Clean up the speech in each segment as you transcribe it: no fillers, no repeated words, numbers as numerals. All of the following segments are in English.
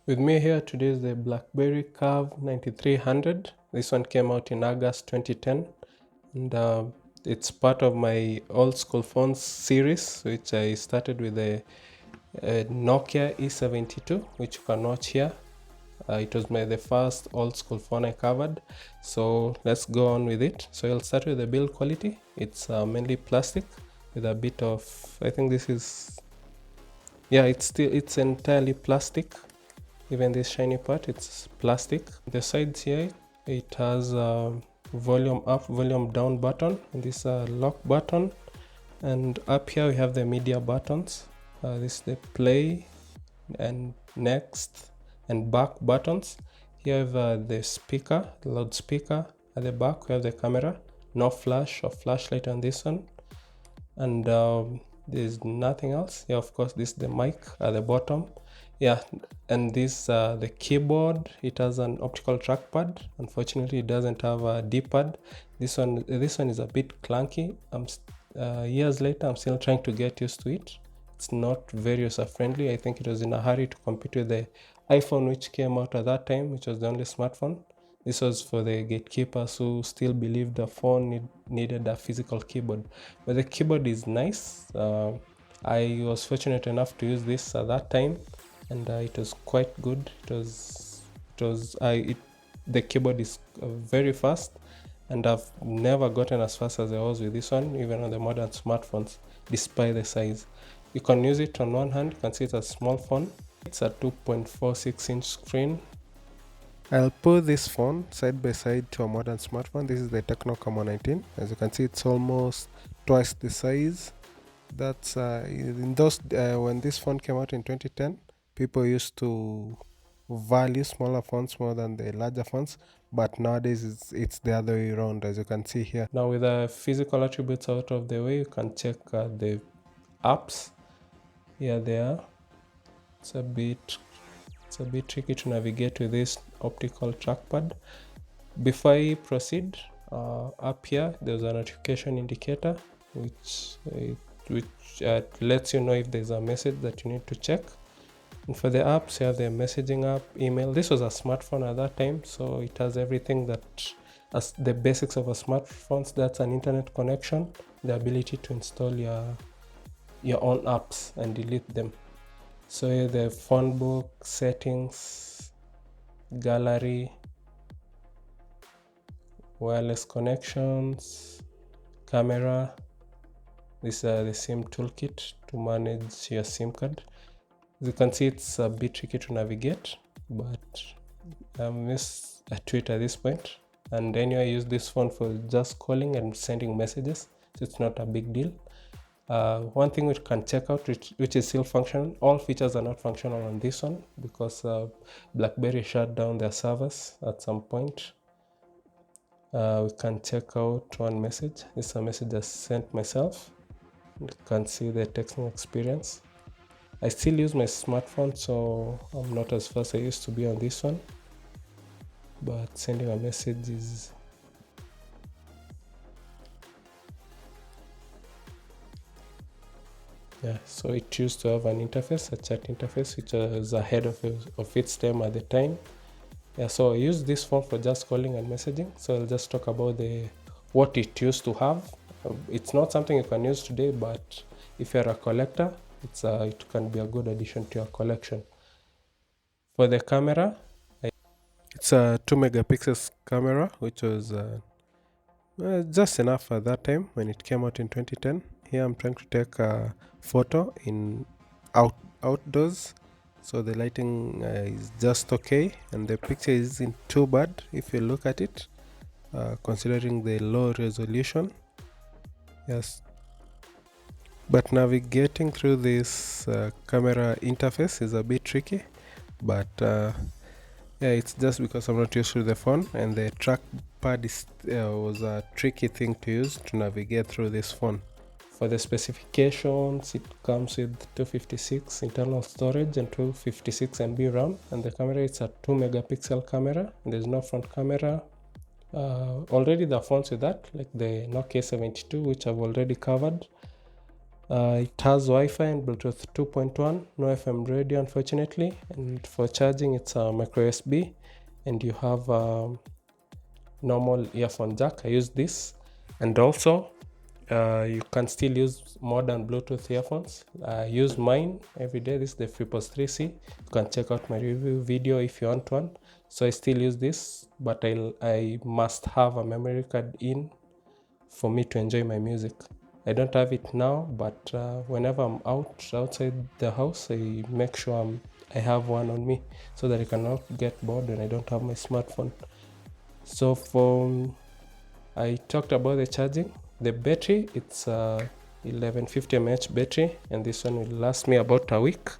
With me here today is the BlackBerry Curve 9300. This one came out in August 2010, and it's part of my old school phones series, which I started with a Nokia E72, which you can watch here. It was the first old school phone I covered, so let's go on with it. So I'll start with the build quality. It's mainly plastic with a bit of, I think this is, yeah, it's entirely plastic. Even this shiny part, it's plastic. The sides here, it has a volume up, volume down button, and this lock button. And up here we have the media buttons. This is the play and next and back buttons. Here we have the speaker, the loudspeaker. At the back we have the camera. No flash or flashlight on this one. And there's nothing else. Yeah, of course, this is the mic at the bottom. Yeah, and this the keyboard. It has an optical trackpad. Unfortunately, it doesn't have a D-pad. This one is a bit clunky. Years later, I'm still trying to get used to it. It's not very user friendly. I think it was in a hurry to compete with the iPhone, which came out at that time, which was the only smartphone. This was for the gatekeepers who still believed the phone needed a physical keyboard. But the keyboard is nice. I was fortunate enough to use this at that time, and it was quite good. The keyboard is very fast, and I've never gotten as fast as I was with this one, even on the modern smartphones, despite the size. You can use it on one hand. You can see it's a small phone. It's a 2.46-inch screen. I'll put this phone side by side to a modern smartphone. This is the Tecno Camo 19. As you can see, it's almost twice the size. That's in those when this phone came out in 2010, people used to value smaller phones more than the larger phones, but nowadays it's the other way around, as you can see here. Now, with the physical attributes out of the way, you can check the apps. Here they are. It's a bit tricky to navigate with this optical trackpad. Before I proceed, up here there's a notification indicator which lets you know if there's a message that you need to check. And for the apps, you have the messaging app, email. This was a smartphone at that time, so it has everything that as the basics of a smartphone. That's an internet connection, the ability to install your own apps and delete them. So here the phone book, settings, gallery, wireless connections, camera. These are the SIM toolkit to manage your SIM card. As you can see, it's a bit tricky to navigate, but I'm used to it at this point. And anyway, I use this phone for just calling and sending messages, so it's not a big deal. One thing we can check out, which is still functional. All features are not functional on this one because BlackBerry shut down their servers at some point. We can check out one message. This is a message I sent myself. You can see the texting experience. I still use my smartphone, so I'm not as fast as I used to be on this one, but sending a message is so it used to have an interface, a chat interface, which was ahead of its time at the time. So I use this phone for just calling and messaging. So I'll just talk about what it used to have. It's not something you can use today, but if you're a collector, it can be a good addition to your collection. For the camera, it's a 2 megapixels camera, which was just enough at that time when it came out in 2010. Here I'm trying to take a photo in outdoors, so the lighting is just okay, and the picture isn't too bad if you look at it, considering the low resolution. Yes, but navigating through this camera interface is a bit tricky, but it's just because I'm not used to the phone, and the trackpad was a tricky thing to use to navigate through this phone. For the specifications, it comes with 256 internal storage and 256 MB RAM, and the camera is a 2 megapixel camera. There's no front camera. Already the phones with that, like the Nokia 72, which I've already covered. It has Wi-Fi and Bluetooth 2.1, no FM radio unfortunately, and for charging it's a micro USB, and you have a normal earphone jack. I use this, and also you can still use modern Bluetooth earphones. I use mine every day. This is the FreePods 3C. You can check out my review video if you want one. So I still use this, but I must have a memory card in for me to enjoy my music. I don't have it now, but whenever I'm outside the house, I make sure I have one on me so that I cannot get bored when I don't have my smartphone. So I talked about the charging. The battery, it's 1150 mAh battery, and this one will last me about a week.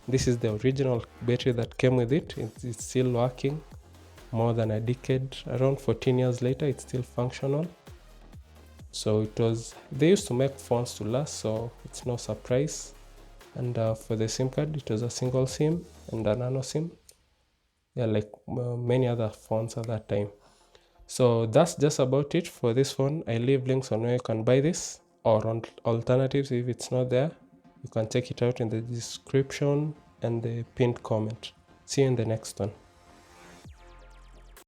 This is the original battery that came with it. It's still working more than a decade. Around 14 years later, it's still functional. So they used to make phones to last, so it's no surprise. And for the SIM card, it was a single SIM and a nano SIM. Yeah, like many other phones at that time. So that's just about it for this phone. I leave links on where you can buy this, or on alternatives if it's not there. You can check it out in the description and the pinned comment. See you in the next one.